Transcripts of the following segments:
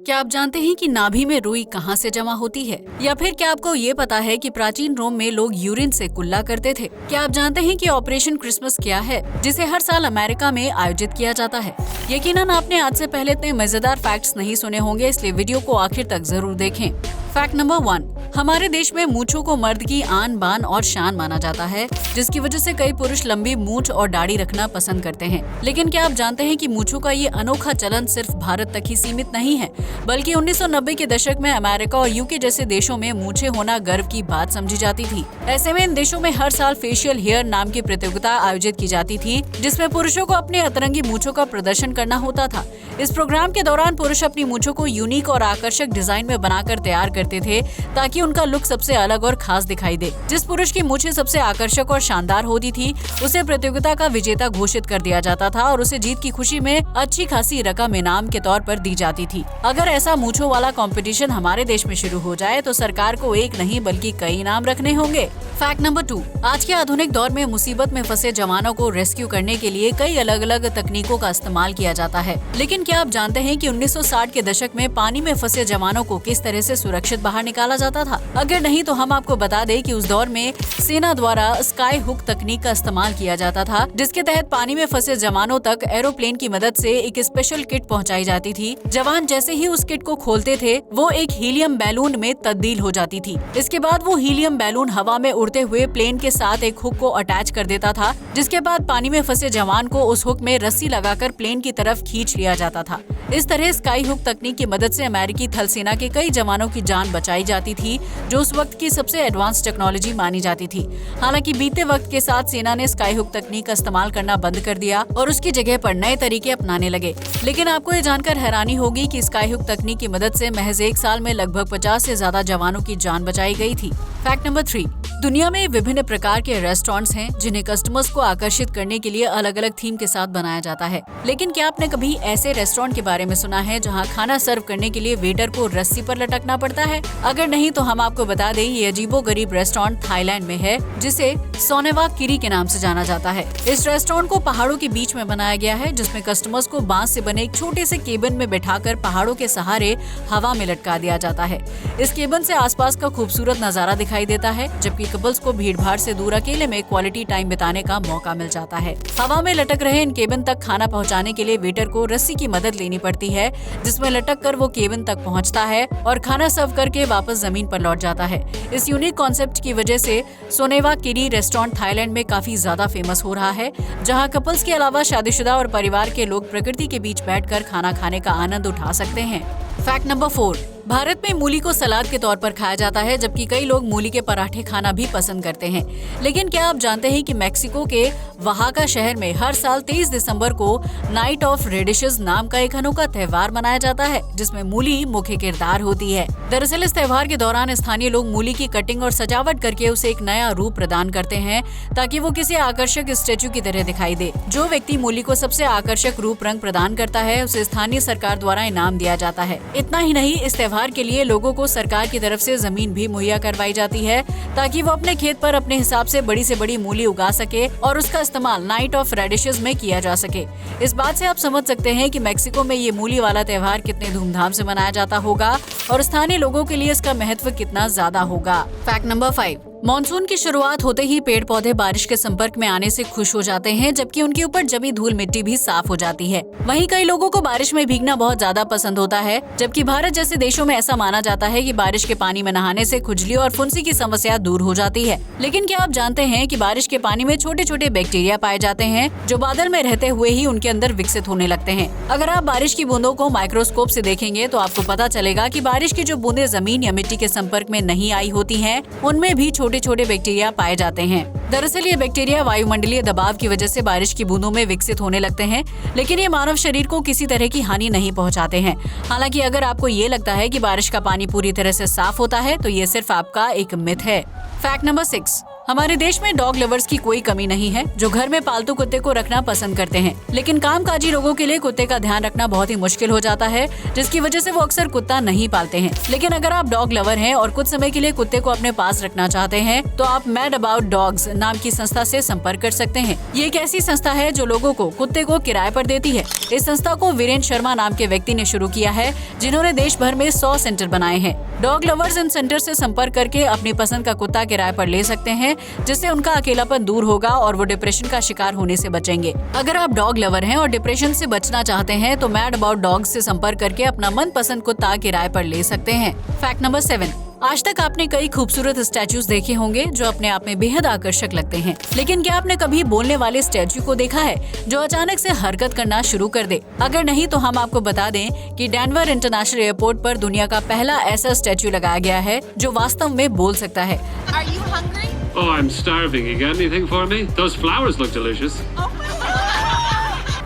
क्या आप जानते हैं कि नाभि में रुई कहाँ से जमा होती है? या फिर क्या आपको ये पता है कि प्राचीन रोम में लोग यूरिन से कुल्ला करते थे? क्या आप जानते हैं कि ऑपरेशन क्रिसमस क्या है, जिसे हर साल अमेरिका में आयोजित किया जाता है? यकीनन आपने आज से पहले इतने मजेदार फैक्ट्स नहीं सुने होंगे, इसलिए वीडियो को आखिर तक जरूर देखें। फैक्ट नंबर 1, हमारे देश में मूंछों को मर्द की आन बान और शान माना जाता है, जिसकी वजह से कई पुरुष लंबी मूंछ और दाढ़ी रखना पसंद करते हैं। लेकिन क्या आप जानते हैं कि मूंछों का ये अनोखा चलन सिर्फ भारत तक ही सीमित नहीं है, बल्कि 1990 के दशक में अमेरिका और यूके जैसे देशों में मूंछें होना गर्व की बात समझी जाती थी। ऐसे में इन देशों में हर साल फेशियल हेयर नाम की प्रतियोगिता आयोजित की जाती थी, जिसमें पुरुषों को अपनी अतरंगी मूंछों का प्रदर्शन करना होता था। इस प्रोग्राम के दौरान पुरुष अपनी मूंछों को यूनिक और आकर्षक डिजाइन में बनाकर तैयार करते थे, ताकि उनका लुक सबसे अलग और खास दिखाई दे। जिस पुरुष की मूंछें सबसे आकर्षक और शानदार होती थी, उसे प्रतियोगिता का विजेता घोषित कर दिया जाता था और उसे जीत की खुशी में अच्छी खासी रकम इनाम के तौर पर दी जाती थी। अगर ऐसा मूंछों वाला कंपटीशन हमारे देश में शुरू हो जाए तो सरकार को एक नहीं बल्कि कई इनाम रखने होंगे। फैक्ट नंबर 2, आज के आधुनिक दौर में मुसीबत में फंसे जवानों को रेस्क्यू करने के लिए कई अलग अलग तकनीकों का इस्तेमाल किया जाता है। लेकिन क्या आप जानते हैं कि 1960 के दशक में पानी में फंसे जवानों को किस तरह से सुरक्षित बाहर निकाला जाता था? अगर नहीं तो हम आपको बता दें कि उस दौर में सेना द्वारा स्काई हुक तकनीक का इस्तेमाल किया जाता था, जिसके तहत पानी में फंसे जवानों तक एरोप्लेन की मदद से एक स्पेशल किट पहुंचाई जाती थी। जवान जैसे ही उस किट को खोलते थे, वो एक हीलियम बैलून में तब्दील हो जाती थी। इसके बाद वो हीलियम बैलून हवा में उड़ते हुए प्लेन के साथ एक हुक को अटैच कर देता था, जिसके बाद पानी में फंसे जवान को उस हुक में रस्सी लगाकर प्लेन की तरफ खींच लिया जाता था। इस तरह स्काई हुक तकनीक की मदद से अमेरिकी थल सेना के कई जवानों की जान बचाई जाती थी, जो उस वक्त की सबसे एडवांस टेक्नोलॉजी मानी जाती थी। हालांकि बीते वक्त के साथ सेना ने स्काई हुक तकनीक का इस्तेमाल करना बंद कर दिया और उसकी जगह पर नए तरीके अपनाने लगे। लेकिन आपको ये जानकर हैरानी होगी कि स्काई हुक तकनीक की मदद से महज एक साल में लगभग 50 से ज्यादा जवानों की जान बचाई गई थी। फैक्ट नंबर 3, दुनिया में विभिन्न प्रकार के रेस्टोरेंट्स हैं, जिन्हें कस्टमर्स को आकर्षित करने के लिए अलग अलग थीम के साथ बनाया जाता है। लेकिन क्या आपने कभी ऐसे रेस्टोरेंट के बारे में सुना है जहां खाना सर्व करने के लिए वेटर को रस्सी पर लटकना पड़ता है? अगर नहीं तो हम आपको बता दें, ये अजीबोगरीब रेस्टोरेंट थाईलैंड में है, जिसे सोनेवा किरी के नाम से जाना जाता है। इस रेस्टोरेंट को पहाड़ों के बीच में बनाया गया है, जिसमें कस्टमर्स को बांस से बने एक छोटे से केबिन में बैठाकर पहाड़ों के सहारे हवा में लटका दिया जाता है। इस केबिन से आसपास का खूबसूरत नजारा दिखाई देता है, जबकि कपल्स को भीड़-भाड़ से दूर अकेले में क्वालिटी टाइम बिताने का मौका मिल जाता है। हवा में लटक रहे इन केबिन तक खाना पहुंचाने के लिए वेटर को रस्सी की मदद लेनी पड़ती है, जिसमें लटक कर वो केबिन तक पहुंचता है और खाना सर्व करके वापस जमीन पर लौट जाता है। इस यूनिक कॉन्सेप्ट की वजह से सोनेवा किरी रेस्टोरेंट थाईलैंड में काफी ज्यादा फेमस हो रहा है, जहाँ कपल्स के अलावा शादीशुदा और परिवार के लोग प्रकृति के बीच बैठकर खाना खाने का आनंद उठा सकते हैं। फैक्ट नंबर 4, भारत में मूली को सलाद के तौर पर खाया जाता है, जबकि कई लोग मूली के पराठे खाना भी पसंद करते हैं। लेकिन क्या आप जानते हैं कि मेक्सिको के ओहाका शहर में हर साल 23 दिसंबर को नाइट ऑफ रेडिशेस नाम का एक अनोखा त्योहार मनाया जाता है, जिसमें मूली मुख्य किरदार होती है। दरअसल इस त्योहार के दौरान स्थानीय लोग मूली की कटिंग और सजावट करके उसे एक नया रूप प्रदान करते हैं, ताकि वो किसी आकर्षक स्टेचू की तरह दिखाई दे। जो व्यक्ति मूली को सबसे आकर्षक रूप रंग प्रदान करता है, उसे स्थानीय सरकार द्वारा इनाम दिया जाता है। इतना ही नहीं, इस त्योहार के लिए लोगों को सरकार की तरफ से जमीन भी मुहैया करवाई जाती है, ताकि वो अपने खेत पर अपने हिसाब से बड़ी से बड़ी मूली उगा सके और उसका इस्तेमाल नाइट ऑफ रेडिशेस में किया जा सके। इस बात से आप समझ सकते हैं कि मेक्सिको में ये मूली वाला त्योहार कितने धूमधाम से मनाया जाता होगा और स्थानीय लोगों के लिए इसका महत्व कितना ज्यादा होगा। फैक्ट नंबर 5, मॉनसून की शुरुआत होते ही पेड़ पौधे बारिश के संपर्क में आने से खुश हो जाते हैं, जबकि उनके ऊपर जमी धूल मिट्टी भी साफ हो जाती है। वहीं कई लोगों को बारिश में भीगना बहुत ज्यादा पसंद होता है, जबकि भारत जैसे देशों में ऐसा माना जाता है कि बारिश के पानी में नहाने से खुजली और फुंसी की समस्या दूर हो जाती है। लेकिन क्या आप जानते हैं कि बारिश के पानी में छोटे छोटे बैक्टीरिया पाए जाते हैं, जो बादल में रहते हुए ही उनके अंदर विकसित होने लगते हैं। अगर आप बारिश की बूंदों को माइक्रोस्कोप से देखेंगे तो आपको पता चलेगा कि बारिश की जो बूंदें जमीन या मिट्टी के संपर्क में नहीं आई होती हैं, उनमें भी छोटे छोटे बैक्टीरिया पाए जाते हैं। दरअसल ये बैक्टीरिया वायुमंडलीय दबाव की वजह से बारिश की बूंदों में विकसित होने लगते हैं, लेकिन ये मानव शरीर को किसी तरह की हानि नहीं पहुंचाते हैं। हालांकि अगर आपको ये लगता है कि बारिश का पानी पूरी तरह से साफ होता है, तो ये सिर्फ आपका एक मिथ है। फैक्ट नंबर 6, हमारे देश में डॉग लवर्स की कोई कमी नहीं है जो घर में पालतू कुत्ते को रखना पसंद करते हैं, लेकिन कामकाजी लोगों के लिए कुत्ते का ध्यान रखना बहुत ही मुश्किल हो जाता है, जिसकी वजह से वो अक्सर कुत्ता नहीं पालते हैं। लेकिन अगर आप डॉग लवर हैं और कुछ समय के लिए कुत्ते को अपने पास रखना चाहते हैं तो आप मैड अबाउट डॉग्स नाम की संस्था से संपर्क कर सकते हैं। ये एक ऐसी संस्था है जो लोगों को कुत्ते को किराए पर देती है। इस संस्था को वीरेंद्र शर्मा नाम के व्यक्ति ने शुरू किया है, जिन्होंने देश भर में 100 सेंटर बनाए हैं। डॉग लवर्स इन सेंटर से संपर्क करके अपनी पसंद का कुत्ता किराए पर ले सकते हैं, जिससे उनका अकेलापन दूर होगा और वो डिप्रेशन का शिकार होने से बचेंगे। अगर आप डॉग लवर हैं और डिप्रेशन से बचना चाहते हैं तो मैड अबाउट डॉग्स से संपर्क करके अपना मनपसंद कुत्ता किराए पर ले सकते हैं। Fact number 7। आज तक आपने कई खूबसूरत स्टैचूज देखे होंगे जो अपने आप में बेहद आकर्षक लगते हैं, लेकिन क्या आपने कभी बोलने वाले स्टैचू को देखा है जो अचानक से हरकत करना शुरू कर दे? अगर नहीं तो हम आपको बता दें कि डेनवर इंटरनेशनल एयरपोर्ट पर दुनिया का पहला ऐसा स्टैचू लगाया गया है जो वास्तव में बोल सकता है। Are you hungry? Oh, I'm starving. You got anything for me? Those flowers look delicious.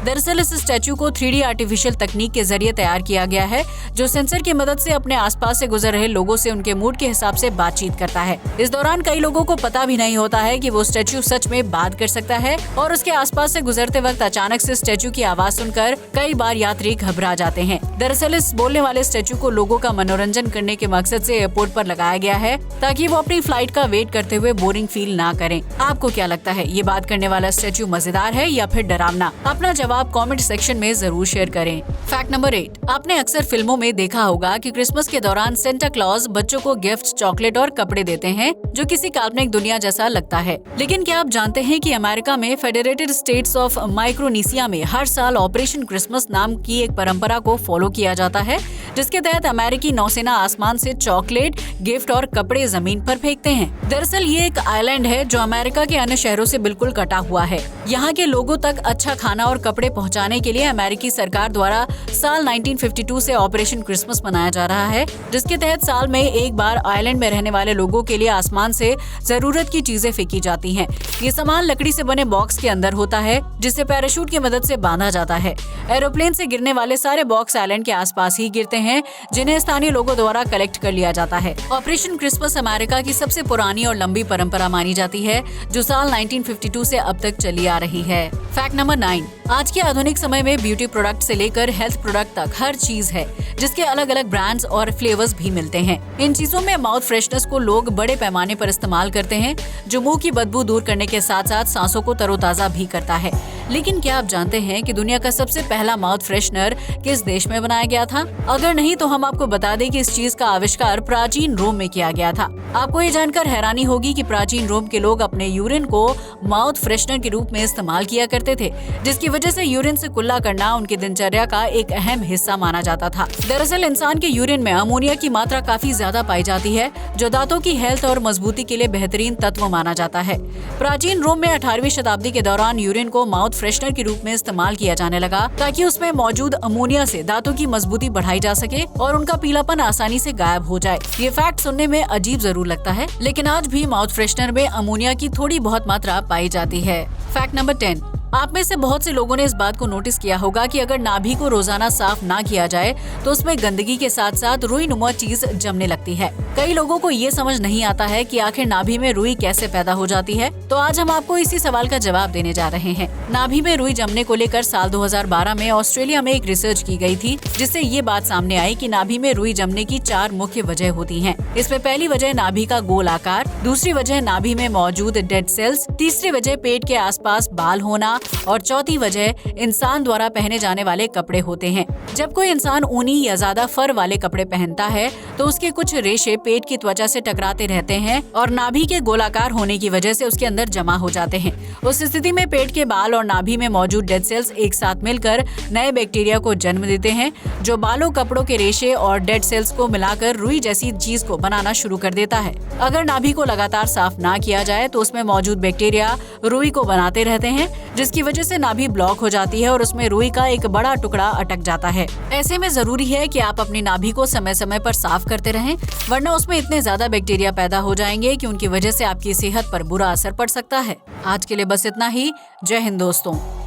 दरअसल इस स्टैचू को 3D आर्टिफिशियल तकनीक के जरिए तैयार किया गया है, जो सेंसर की मदद से अपने आसपास से गुजर रहे लोगों से उनके मूड के हिसाब से बातचीत करता है। इस दौरान कई लोगों को पता भी नहीं होता है कि वो स्टैचू सच में बात कर सकता है और उसके आसपास से गुजरते वक्त अचानक से स्टैचू की आवाज सुनकर कई बार यात्री घबरा जाते हैं। दरअसल इस बोलने वाले स्टैचू को लोगों का मनोरंजन करने के मकसद से एयरपोर्ट पर लगाया गया है, ताकि वो अपनी फ्लाइट का वेट करते हुए बोरिंग फील ना करें। आपको क्या लगता है, ये बात करने वाला स्टैचू मजेदार है या फिर डरावना? अपना जवाब कमेंट सेक्शन में जरूर शेयर करें। Fact number 8। आपने अक्सर फिल्मों में देखा होगा कि क्रिसमस के दौरान सेंटा क्लॉज बच्चों को गिफ्ट, चॉकलेट और कपड़े देते हैं, जो किसी काल्पनिक दुनिया जैसा लगता है। लेकिन क्या आप जानते हैं कि अमेरिका में फेडरेटेड स्टेट्स ऑफ माइक्रोनेशिया में हर साल ऑपरेशन क्रिसमस नाम की एक परंपरा को फॉलो किया जाता है, जिसके तहत अमेरिकी नौसेना आसमान से चॉकलेट, गिफ्ट और कपड़े जमीन पर फेंकते हैं। दरअसल ये एक आइलैंड है जो अमेरिका के अन्य शहरों से बिल्कुल कटा हुआ है। यहाँ के लोगों तक अच्छा खाना और कपड़े पहुँचाने के लिए अमेरिकी सरकार द्वारा साल 1952 से ऑपरेशन क्रिसमस मनाया जा रहा है, जिसके तहत साल में एक बार आइलैंड में रहने वाले लोगों के लिए आसमान से जरूरत की चीजें फेंकी जाती हैं। ये सामान लकड़ी से बने बॉक्स के अंदर होता है, जिसे पैराशूट की मदद से बांधा जाता है। एरोप्लेन से गिरने वाले सारे बॉक्स आइलैंड के आसपास ही गिरते हैं, जिन्हें स्थानीय लोगों द्वारा कलेक्ट कर लिया जाता है। ऑपरेशन क्रिसमस अमेरिका की सबसे पुरानी और लंबी परंपरा मानी जाती है, जो साल 1952 से अब तक चली आ रही है। Fact number 9। आज के आधुनिक समय में ब्यूटी प्रोडक्ट से लेकर हेल्थ प्रोडक्ट तक हर चीज है, जिसके अलग अलग ब्रांड्स और फ्लेवर्स भी मिलते हैं। इन चीजों में माउथ फ्रेशनर्स को लोग बड़े पैमाने पर इस्तेमाल करते हैं, जो मुंह की बदबू दूर करने के साथ साथ सांसों को तरोताजा भी करता है। लेकिन क्या आप जानते हैं कि दुनिया का सबसे पहला माउथ फ्रेशनर किस देश में बनाया गया था? अगर नहीं तो हम आपको बता दें कि इस चीज का आविष्कार प्राचीन रोम में किया गया था। आपको ये जानकर हैरानी होगी कि प्राचीन रोम के लोग अपने यूरिन को माउथ फ्रेशनर के रूप में इस्तेमाल किया करते थे, जिसकी वजह से यूरिन से कुल्ला करना उनकी दिनचर्या का एक अहम हिस्सा माना जाता था। दरअसल इंसान के यूरिन में अमोनिया की मात्रा काफी ज्यादा पाई जाती है, जो दांतों की हेल्थ और मजबूती के लिए बेहतरीन तत्व माना जाता है। प्राचीन रोम में 18वीं शताब्दी के दौरान यूरिन को माउथ फ्रेशनर के रूप में इस्तेमाल किया जाने लगा, ताकि उसमें मौजूद अमोनिया से दांतों की मजबूती बढ़ाई जा सके और उनका पीलापन आसानी से गायब हो जाए। ये फैक्ट सुनने में अजीब जरूर लगता है, लेकिन आज भी माउथ फ्रेशनर में अमोनिया की थोड़ी बहुत मात्रा पाई जाती है। Fact number 10। आप में से बहुत से लोगों ने इस बात को नोटिस किया होगा कि अगर नाभि को रोजाना साफ ना किया जाए तो उसमें गंदगी के साथ साथ रुई नुमा चीज जमने लगती है। कई लोगों को ये समझ नहीं आता है कि आखिर नाभि में रुई कैसे पैदा हो जाती है, तो आज हम आपको इसी सवाल का जवाब देने जा रहे हैं। नाभि में रुई जमने को लेकर साल 2012 में ऑस्ट्रेलिया में एक रिसर्च की गई थी, जिससे ये बात सामने आई कि नाभि में रुई जमने की 4 मुख्य वजह होती हैं। इसमें पहली वजह नाभि का गोल आकार, दूसरी वजह नाभि में मौजूद डेड सेल्स, तीसरी वजह पेट के आसपास बाल होना और चौथी वजह इंसान द्वारा पहने जाने वाले कपड़े होते हैं। जब कोई इंसान ऊनी या ज्यादा फर वाले कपड़े पहनता है तो उसके कुछ रेशे पेट की त्वचा से टकराते रहते हैं और नाभि के गोलाकार होने की वजह से उसके अंदर जमा हो जाते हैं। उस स्थिति में पेट के बाल और नाभि में मौजूद डेड सेल्स एक साथ मिलकर नए बैक्टीरिया को जन्म देते हैं, जो बालों, कपड़ों के रेशे और डेड सेल्स को मिलाकर रुई जैसी चीज को बनाना शुरू कर देता है। अगर नाभि को लगातार साफ ना किया जाए तो उसमें मौजूद बैक्टीरिया रुई को बनाते रहते हैं, जिसकी वजह से नाभि ब्लॉक हो जाती है और उसमें रुई का एक बड़ा टुकड़ा अटक जाता है। ऐसे में जरूरी है कि आप अपनी नाभि को समय समय पर साफ करते रहें, वरना उसमें इतने ज्यादा बैक्टीरिया पैदा हो जाएंगे कि उनकी वजह से आपकी सेहत पर बुरा असर पड़ सकता है। आज के लिए बस इतना ही। जय हिंद दोस्तों।